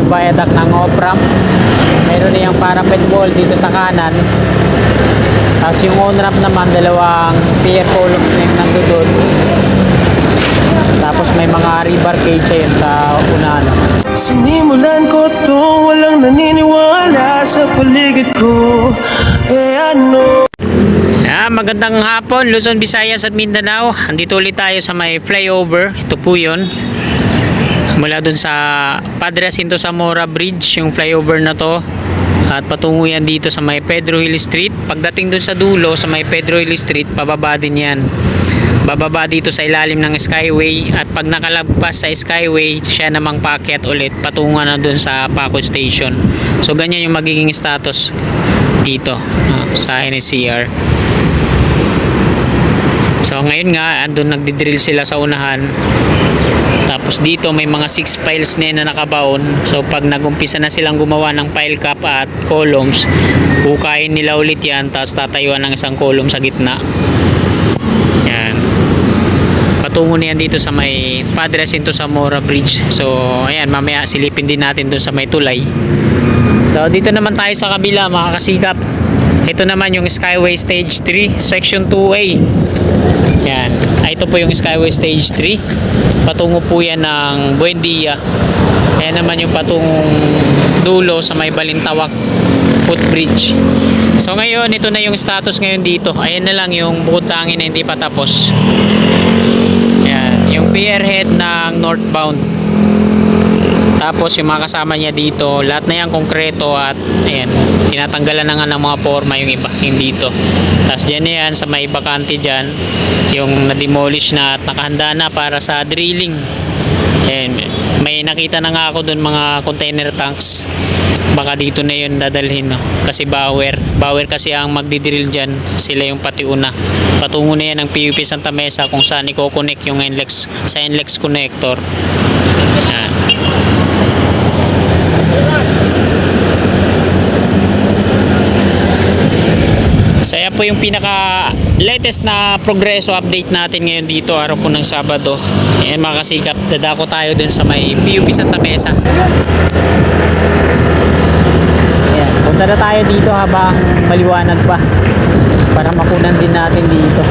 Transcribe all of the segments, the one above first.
viaduct ng off-ramp. Meron na yung parapet wall dito sa kanan. Tapos yung on-ramp naman, dalawang pier columns na yung nandun. Tapos may mga rebar cage yun sa unahan. Sinimulan ko to, walang naniniwala sa paligid ko. Ano? Magandang hapon, Luzon, Visayas at Mindanao. Andito ulit tayo sa may flyover. Ito po yun. Mula dun sa Padre Jacinto Zamora Bridge, yung flyover na to. At patungo yan dito sa may Pedro Hill Street. Pagdating dun sa dulo, sa may Pedro Hill Street, pababa din yan. Bababa dito sa ilalim ng Skyway. At pag nakalagpas sa Skyway, siya namang paakyat ulit. Patungo na dun sa Paco Station. So ganyan yung magiging status dito sa NSCR. So ngayon nga, andun nagdidrill sila sa unahan. Tapos dito may mga 6 piles na nakabaon. So pag nagumpisa na silang gumawa ng pile cap at columns, hukayin nila ulit yan. Tapos tatayuan ng isang column sa gitna. Yan. Patungo na yan dito sa may Padre Jacinto Zamora Bridge. So ayan, mamaya silipin din natin dun sa may tulay. So dito naman tayo sa kabila, mga kasikap. Ito naman yung Skyway Stage 3 Section 2A. Yan. Ito po yung Skyway Stage 3. Patungo po yan ng Buendia. Ayan naman yung patungong dulo sa may Balintawak Footbridge. So ngayon, ito na yung status ngayon dito. Ayan na lang yung bukod tangin na hindi pa tapos. Yan. Yung pierhead ng northbound. Tapos yung mga kasama niya dito, lahat na yan konkreto at ayan, tinatanggalan na nga ng mga forma yung iba, yung dito. Tapos dyan na yan, sa may bakante dyan, yung na-demolish na at nakahanda na para sa drilling. Ayan, may nakita na nga ako dun mga container tanks. Baka dito na yun dadalhin, no? Kasi Bauer kasi ang magdidrill dyan, sila yung patiuna. Patungo na yan ng PUP Santa Mesa kung saan i-connect yung NLEX, sa NLEX connector. Ayan. So yan po yung pinaka latest na progreso update natin ngayon dito, araw po ng Sabado. Ayan mga kasikap, dadako tayo dun sa may PUP Santa Mesa. Ayan, punta na tayo dito habang maliwanag pa para makunan din natin dito.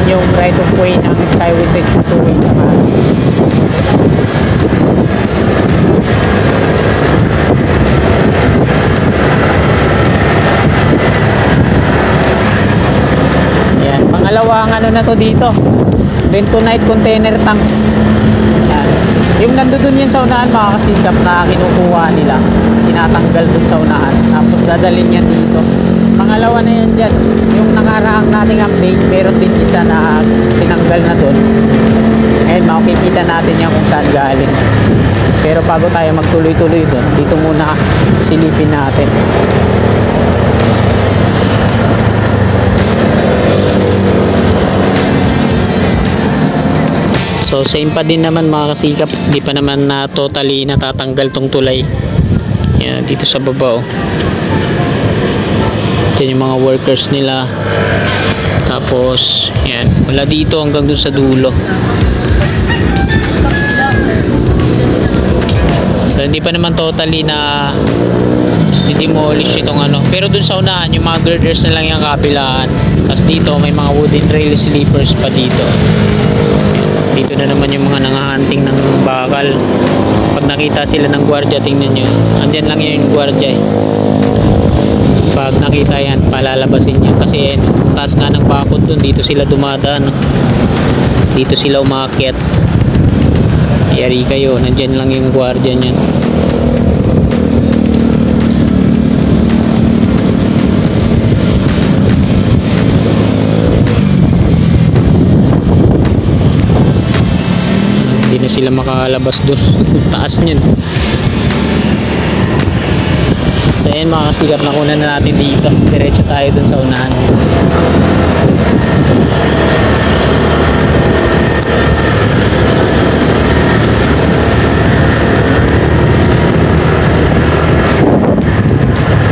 Yung right of way ng Skyway Section 2A sa kanan. Ayan, pangalawang ano na to dito, bentonite container tanks. Ayan. Yung nandoon yun sa unahan, mga kasikap, na kinukuha nila, tinatanggal dun sa unahan, tapos dadalhin yan dito. Pangalawa na yan dyan, yung nakaraang nating update, meron din isa na tinanggal na dun. Ngayon makikita natin yan kung saan galing. Pero bago tayo magtuloy-tuloy dun, dito muna silipin natin. So same pa din naman mga kasikap, di pa naman na totally natatanggal tong tulay. Yan, dito sa baba, oh. Yan yung mga workers nila. Tapos yan, wala dito hanggang dun sa dulo. So hindi pa naman totally na demolish itong ano. Pero dun sa unahan, yung mga girders na lang yung kabilaan. Tapos dito may mga wooden rail sleepers pa dito. Dito na naman yung mga nangahunting ng bakal. Pag nakita sila ng gwardiya, tingnan nyo, andyan lang yung gwardiya, eh. Pag nakita yan, palalabasin niya kasi taas nga ng bakod dun, dito sila dumadaan, no? Dito sila umakyat. Yari kayo, nandyan lang yung gwardiya niyan. Hindi na sila makalabas dun. Taas niyan. So ayan mga kasikap, nakunan na natin dito. Diretso tayo dun sa unahan.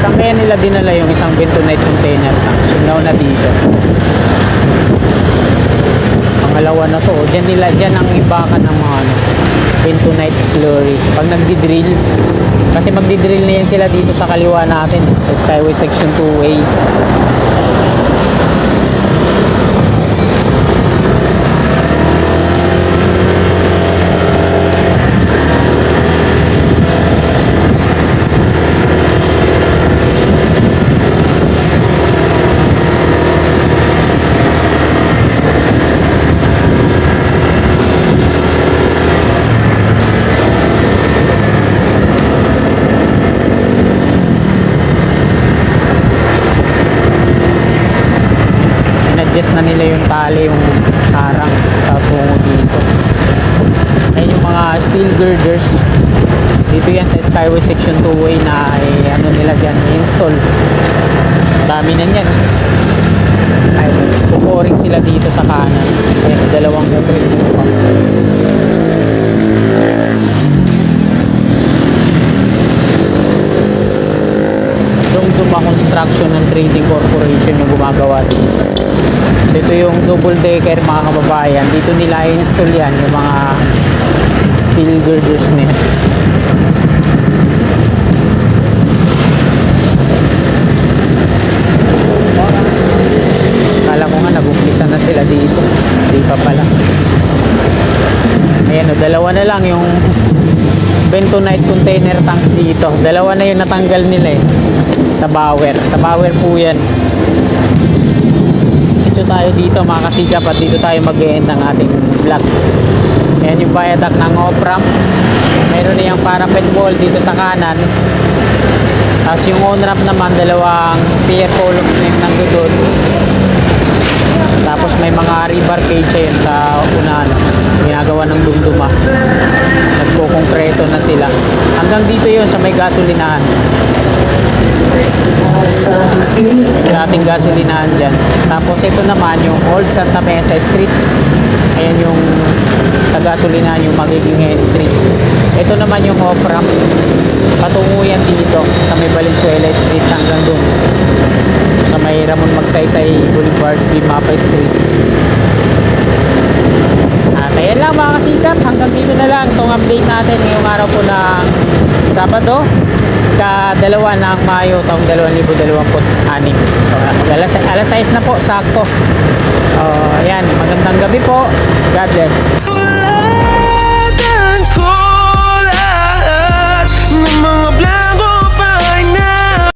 Sa kaya nila dinala yung isang bentonite container tanks. Yung nauna dito. Pangalawa na to. Diyan ang ibakan ng mga bentonite slurry. Pag nagdi-drill. Kasi magdi-drill na yan sila dito sa kaliwa natin. Sa Skyway Section 2A. Adjust na nila yung tali, yung karang sa tungo dito. Ayan yung mga steel girders. Dito yan sa Skyway Section 2A na ano nila dyan, install. Dami na yan. Ay, pupuring sila dito sa kanan. Ayan, dalawang concrete pa. Dumduma Construction and Trading Corporation yung gumagawa dito. Dito yung double decker mga kababayan. Dito nila install yan yung mga steel girders nila. Kala ko nga nag-umpisa na sila dito. Hindi pa pala. Ayan o, dalawa na lang yung bentonite container tanks dito. Dalawa na yung natanggal nila sa Bower. Sa Bower po yan. Dito tayo dito mga kasikap at dito tayo mag-e-end ng ating vlog. Ayan yung viaduct ng off-ramp. Meron na yung parapet wall dito sa kanan. Tapos yung on-ramp naman, dalawang pier columns na yung nandoon. Tapos may mga rebar cage yun sa unahan. Ginagawa ng dumduma. Nagkukongkreto na sila. Hanggang dito yun sa may gasolinahan. May dating gasolinahan dyan. Tapos ito naman yung Old Santa Mesa Street. Ayan yung sa gasolinahan yung magiging entry. Ito naman yung off-ramp. Patungo yan dito sa may Valenzuela Street hanggang dun sa may Ramon Magsaysay Boulevard, Bimapay Street. At ayan lang mga kasikap, hanggang dito na lang itong update natin ngayong araw po ng Sabado, ka-2 ng Mayo taong 2026. So alas 6 na po, sakto. Ayan, magandang gabi po. God bless.